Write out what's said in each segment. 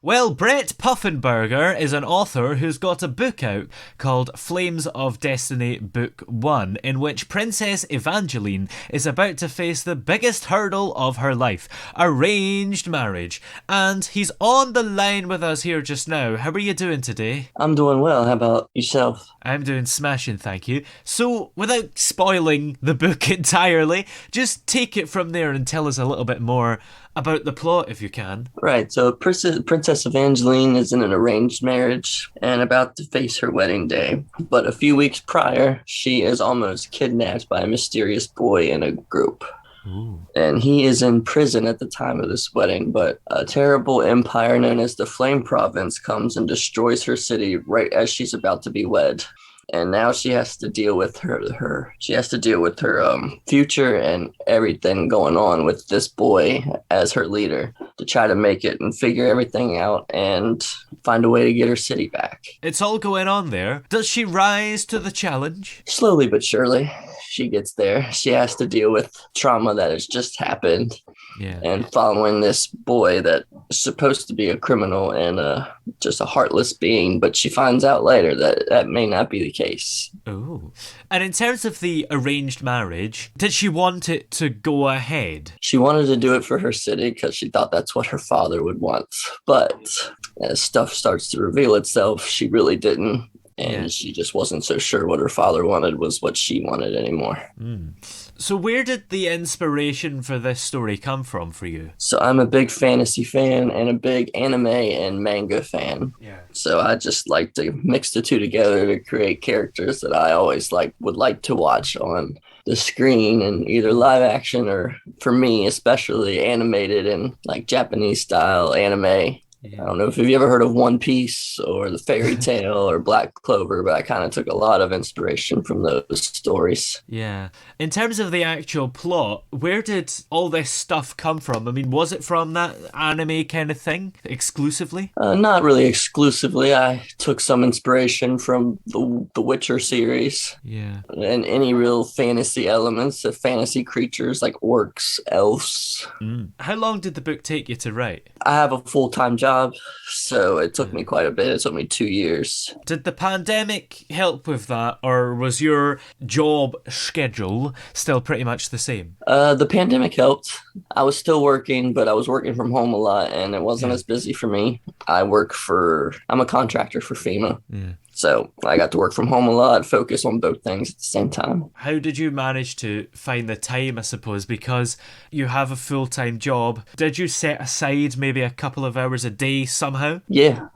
Well, Brett Puffinburger is an author who's got a book out called Flames of Destiny Book 1, in which Princess Evangeline is about to face the biggest hurdle of her life, arranged marriage. And he's on the line with us here just now. How are you doing today? I'm doing well. How about yourself? I'm doing smashing, thank you. So, without spoiling the book entirely, just take it from there and tell us a little bit more about the plot if you can. Right. So, Princess Evangeline is in an arranged marriage and about to face her wedding day. But a few weeks prior, she is almost kidnapped by a mysterious boy in a group. Ooh. And he is in prison at the time of this wedding. But a terrible empire known as the Flame Province comes and destroys her city right as she's about to be wed. And now she has to deal with her future and everything going on with this boy as her leader to try to make it and figure everything out and find a way to get her city back. It's all going on there. Does she rise to the challenge? Slowly but surely, she gets there. She has to deal with trauma that has just happened Yeah. and following this boy that is supposed to be a criminal and just a heartless being, but she finds out later that that may not be the case. Oh. And in terms of the arranged marriage, did she want it to go ahead? She wanted to do it for her city because she thought that's what her father would want. But as stuff starts to reveal itself, she really didn't. And Yeah. she just wasn't so sure what her father wanted was what she wanted anymore. So where did the inspiration for this story come from for you? So I'm a big fantasy fan and a big anime and manga fan. Yeah. So I just like to mix the two together to create characters that I always would like to watch on the screen in either live action or, for me especially, animated in like Japanese style anime. I don't know if you ever heard of One Piece or The Fairy Tale or Black Clover, but I kind of took a lot of inspiration from those stories. Yeah. In terms of the actual plot, where did all this stuff come from? I mean, was it from that anime kind of thing exclusively? Not really exclusively. I took some inspiration from the Witcher series Yeah. and any real fantasy elements of fantasy creatures like orcs, elves. How long did the book take you to write? I have a full-time job, so it took me quite a bit. It took me 2 years. Did the pandemic help with that, or was your job schedule still pretty much the same? The pandemic helped. I was still working, but I was working from home a lot, and it wasn't as busy for me. I'm a contractor for FEMA. Yeah. So I got to work from home a lot, focus on both things at the same time. How did you manage to find the time, I suppose, because you have a full-time job? Did you set aside maybe a couple of hours a day somehow? Yeah,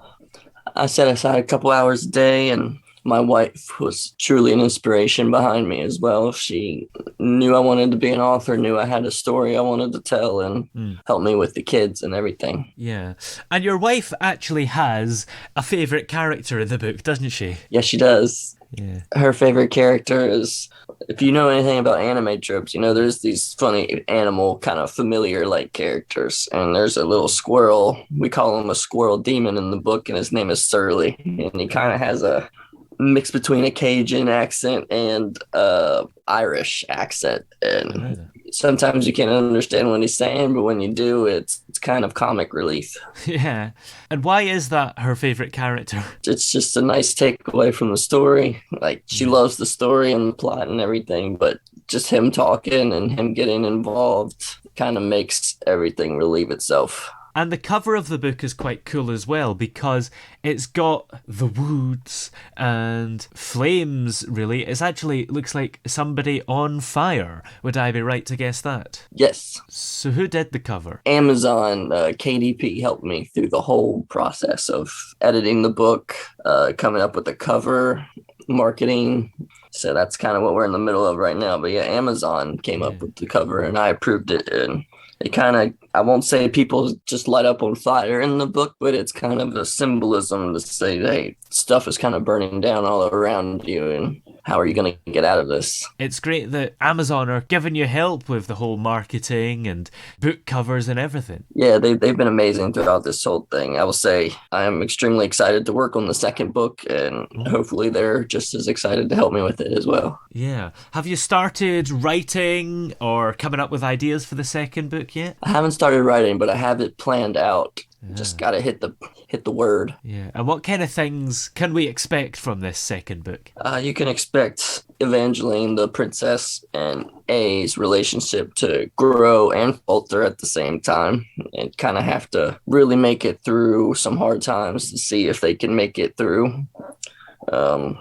I set aside a couple hours a day, and my wife was truly an inspiration behind me as well. She knew I wanted to be an author, knew I had a story I wanted to tell, and helped me with the kids and everything. Yeah. And your wife actually has a favourite character in the book, doesn't she? Yes, she does. Yeah. Her favorite character is, if you know anything about anime tropes, there's these funny animal kind of familiar like characters. And there's a little squirrel. We call him a squirrel demon in the book, and his name is Surly. And he kind of has a mix between a Cajun accent and Irish accent. And sometimes you can't understand what he's saying, but when you do, it's kind of comic relief. Yeah. And why is that her favourite character? It's just a nice takeaway from the story. Like, she loves the story and the plot and everything, but just him talking and him getting involved kind of makes everything relieve itself. And the cover of the book is quite cool as well, because it's got the woods and flames, really. It actually looks like somebody on fire. Would I be right to guess that? Yes. So who did the cover? Amazon KDP helped me through the whole process of editing the book, coming up with the cover, marketing. So that's kind of what we're in the middle of right now. But yeah, Amazon came up with the cover and I approved it. And it kind of, I won't say people just light up on fire in the book, but it's kind of a symbolism to say, hey, stuff is kind of burning down all around you, and how are you going to get out of this? It's great that Amazon are giving you help with the whole marketing and book covers and everything. Yeah, they've been amazing throughout this whole thing. I will say I am extremely excited to work on the second book, and hopefully they're just as excited to help me with it as well. Yeah. Have you started writing or coming up with ideas for the second book yet? I haven't started writing, but I have it planned out. Just gotta hit the word. Yeah. And what kind of things can we expect from this second book? You can expect Evangeline, the princess, and A's relationship to grow and falter at the same time, and kind of have to really make it through some hard times to see if they can make it through. Um,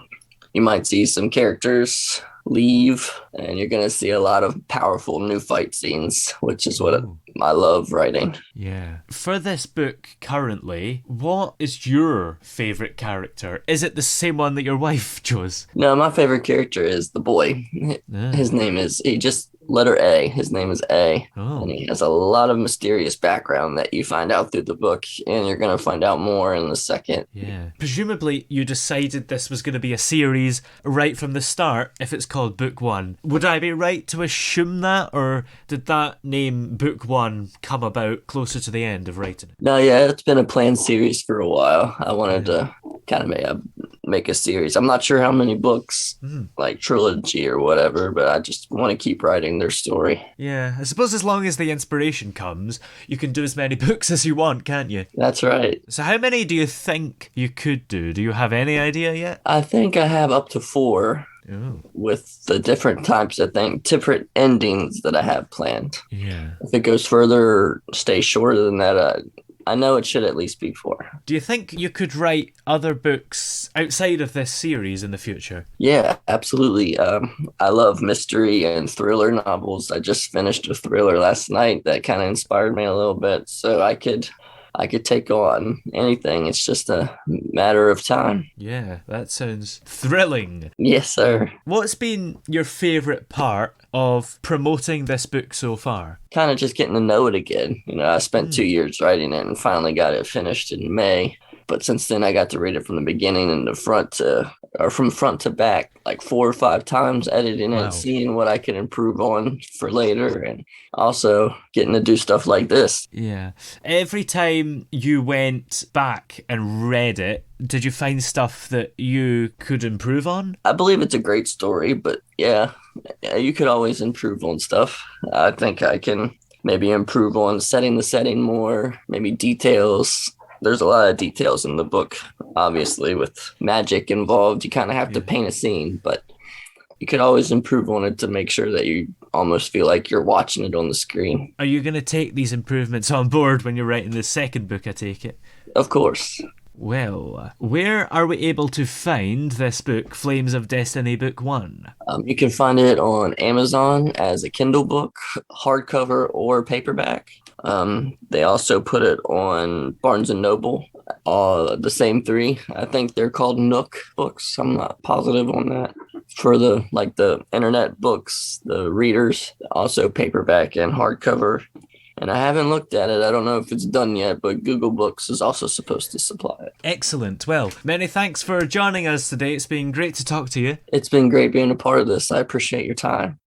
you might see some characters leave, and you're going to see a lot of powerful new fight scenes, which is what I love writing. Yeah. For this book currently, what is your favourite character? Is it the same one that your wife chose? No, my favorite character is the boy. His name is, he just letter A. His name is A. Oh. And he has a lot of mysterious background that you find out through the book, and you're going to find out more in the second. Yeah. Presumably, you decided this was going to be a series right from the start if it's called Book 1. Would I be right to assume that, or did that name Book 1 come about closer to the end of writing it? No, yeah, it's been a planned series for a while. I wanted to kind of make a series. I'm not sure how many books, like trilogy or whatever, but I just want to keep writing their story. Yeah, I suppose as long as the inspiration comes, you can do as many books as you want, can't you? That's right. So how many do you think you could do? Do you have any idea yet? I think I have up to 4. Oh. With the different types, I think, different endings that I have planned. Yeah. If it goes further or stays shorter than that, I know it should at least be 4. Do you think you could write other books outside of this series in the future? Yeah, absolutely. I love mystery and thriller novels. I just finished a thriller last night that kind of inspired me a little bit, so I could take on anything. It's just a matter of time. Yeah, that sounds thrilling. Yes, sir. What's been your favourite part of promoting this book so far? Kind of just getting to know it again. I spent 2 years writing it and finally got it finished in May. But since then, I got to read it from the beginning and from front to back, like 4 or 5 times, editing it, seeing what I can improve on for later, and also getting to do stuff like this. Yeah. Every time you went back and read it, did you find stuff that you could improve on? I believe it's a great story, but yeah, you could always improve on stuff. I think I can maybe improve on setting the setting more, maybe details. There's a lot of details in the book, obviously, with magic involved. You kind of have to paint a scene, but you could always improve on it to make sure that you almost feel like you're watching it on the screen. Are you going to take these improvements on board when you're writing the second book, I take it? Of course. Well, where are we able to find this book, Flames of Destiny Book 1? You can find it on Amazon as a Kindle book, hardcover, or paperback. They also put it on Barnes & Noble, the same 3. I think they're called Nook books. I'm not positive on that. For the internet books, the readers, also paperback and hardcover. And I haven't looked at it. I don't know if it's done yet, but Google Books is also supposed to supply it. Excellent. Well, many thanks for joining us today. It's been great to talk to you. It's been great being a part of this. I appreciate your time.